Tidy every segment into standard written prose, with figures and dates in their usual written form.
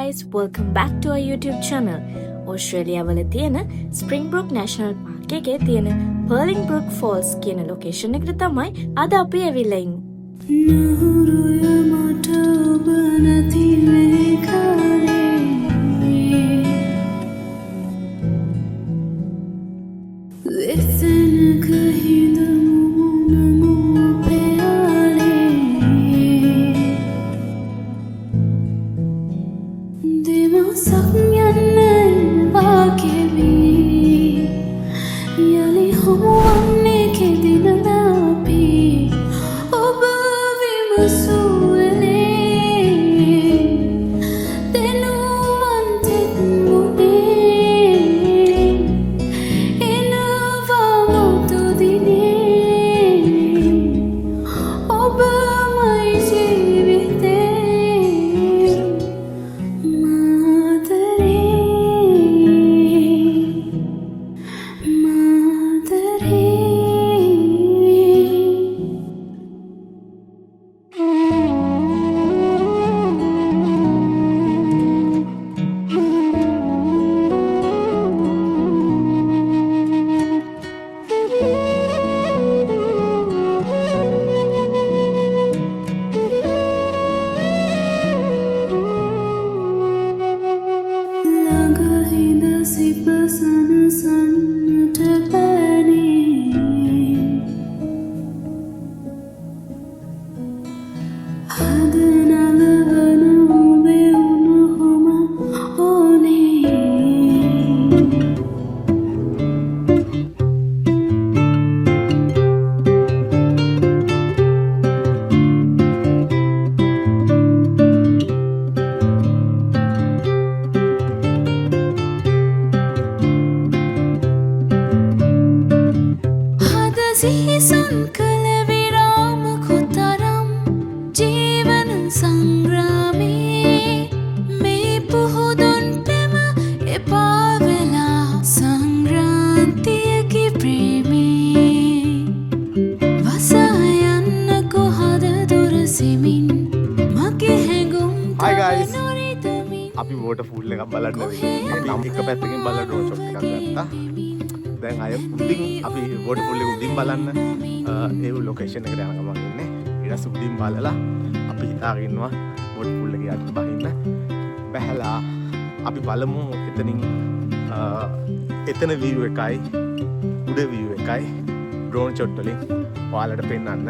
guys, welcome back to our YouTube channel. Australia වල තියෙන Springbrook National Park එකේ තියෙන Perlingbrook Falls කියන location එකට තමයි අද අපි ඇවිල්ලා ඉන්නේ. අපි වෝටර්ෆූල් එකක් බලන්න අපි එක පැත්තකින් බලලා ඩ්‍රෝන් ෂොට් එකක් ගත්තා. දැන් අය උඩින් අපි වෝටර්ෆූල් එක උඩින් බලන්න ඒ ලොකේෂන් එකට යන ගමන් ඉන්නේ. ඊට පස්සේ උඩින් බලලා අපි හිතාගෙන ඉන්නවා වෝටර්ෆූල් එක යට බහින්න. බහැලා අපි බලමු එතනින් එතන view එකයි උඩ view එකයි ඩ්‍රෝන් ෂොට් වලින් ඔයාලට පෙන්වන්න.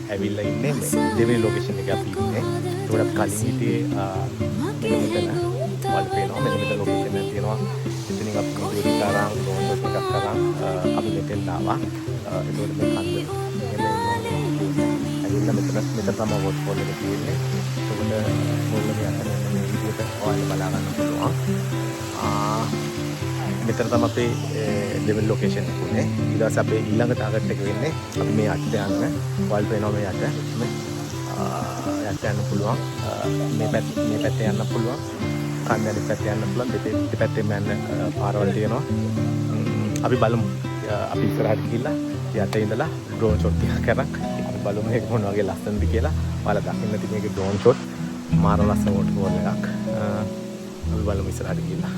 ඇවිල්ලා ඉන්නේ දෙවෙනි ලොකේෂන් එකේ අපි ඉන්නේ. ඒකට කලින් හිටියේ මෙතන වල පේනවා මෙතන ලොකේෂන් එක තියෙනවා. ඉතින් අපි වීඩියෝ එකක් අරන් ඩ්‍රෝන් ෂොට් එකක් අරන් අපි මෙතෙන් ආවා. ඒකෝට මේ කන්ද ඇවිල්ලා මෙතන තමයි වෝටර්ෆෝල් එක තියෙන්නේ. ඒකට ඕගොල්ලෝ යන්න මේ වීඩියෝ එක ඔයාලා බලා ගන්න පුළුවන්. මෙතන තමයි අපේ දෙවෙනි ලොකේෂන් එක උනේ. ඊට පස්සේ අපේ ඊළඟ ටාගට් එක වෙන්නේ අපි මේ යට යන්න. ඔයාලට පේනවා මේ යට. යට යන්න පුළුවන්. මේ පැත්තේ යන්න පුළුවන්. කන්දේ පැත්තේ යන්න පුළුවන්. දෙපැත්තෙම යන්න පාරවල් තියෙනවා. අපි බලමු. අපි ඉස්සරහට ගිහිල්ලා යට ඉඳලා ඩ්‍රෝන් ෂොට් ටිකක් කරන් අපි බලමු මේක මොන වගේ ලස්සනද කියලා. ඔයාලා දකින්න තියෙන මේකේ ඩ්‍රෝන් ෂොට් මාර ලස්සන වෝටර්ෆෝල් එකක්. අපි බලමු ඉස්සරහට ගිහිල්ලා.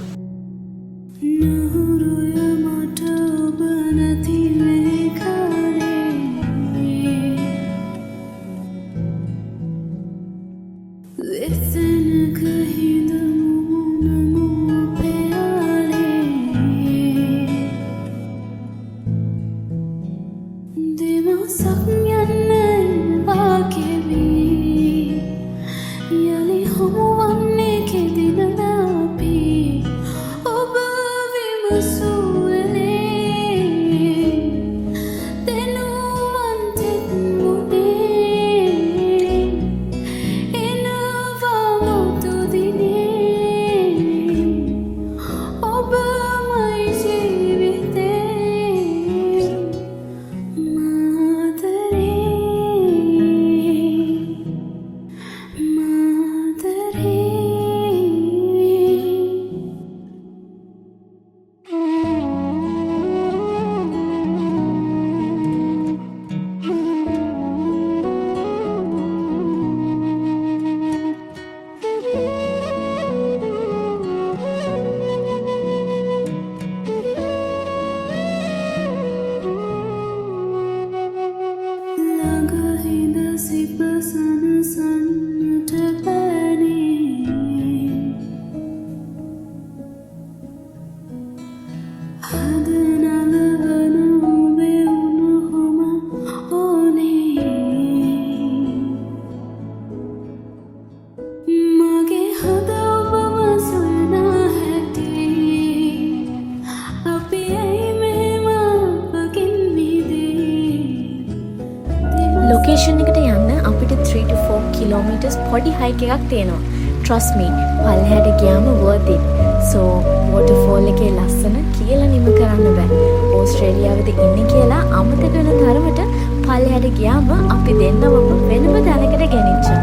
ලොකේෂන් එකට යන්න අපිට 3 to 4 kilometers පොඩි හයික් එකක් තියෙනවා. Trust me, පල්ලෙහාට ගියාම worth it. So waterfall එකේ ලස්සන කියලා නිම කරන්න බෑ. ඕස්ට්‍රේලියාවේද ඉන්නේ කියලා අමතක වෙන තරමට පල්ලෙහාට ගියාම අපි දෙන්නම වෙනම තැනකට ගෙනිච්චා.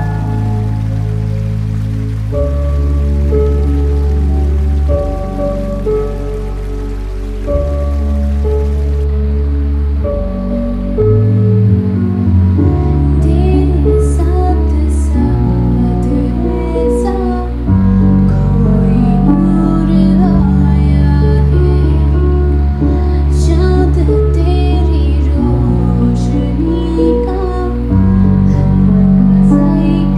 Like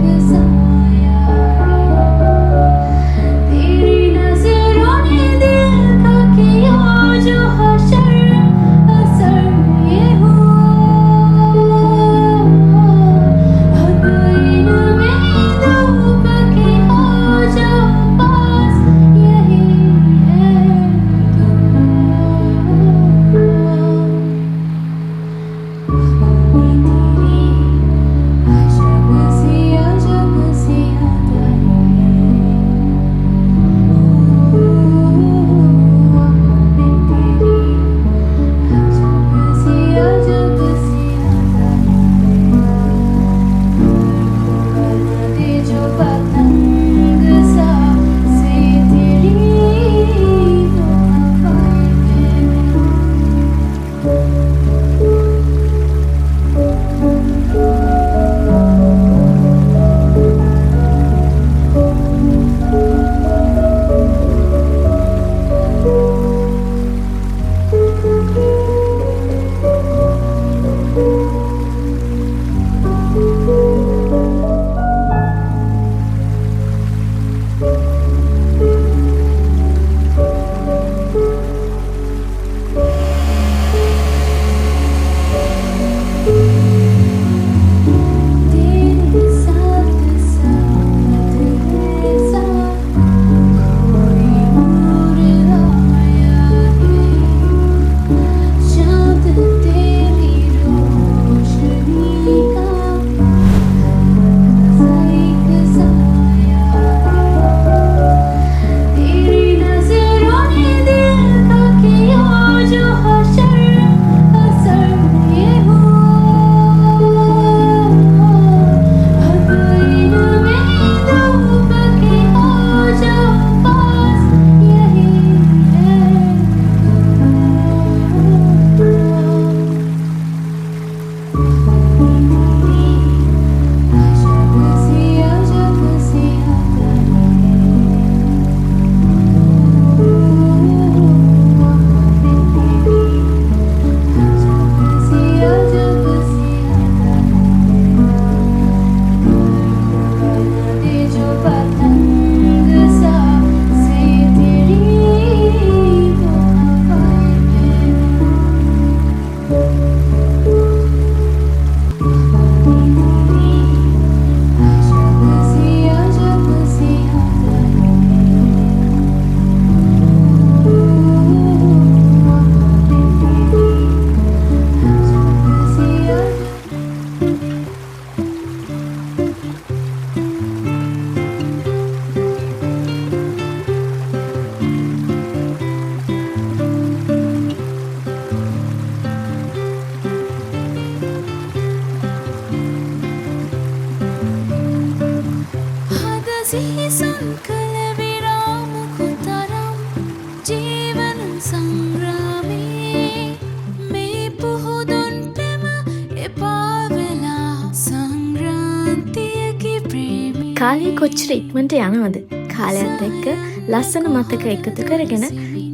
කාලය කොච්චර ඉක්මනට යනවද? කාලයත් එක්ක ලස්සන මතක එකතු කරගෙන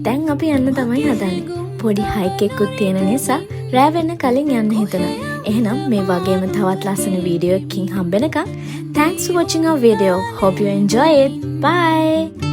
දැන් අපි යන්න තමයි හදන්නේ. පොඩි හයික් එකකුත් තියෙන නිසා රෑ වෙන්න කලින් යන්න හිතනවා. එහෙනම් මේ වගේම තවත් ලස්සන වීඩියෝ එකකින් හම්බෙනකම් thanks for watching our video. Hope you enjoy it. Bye.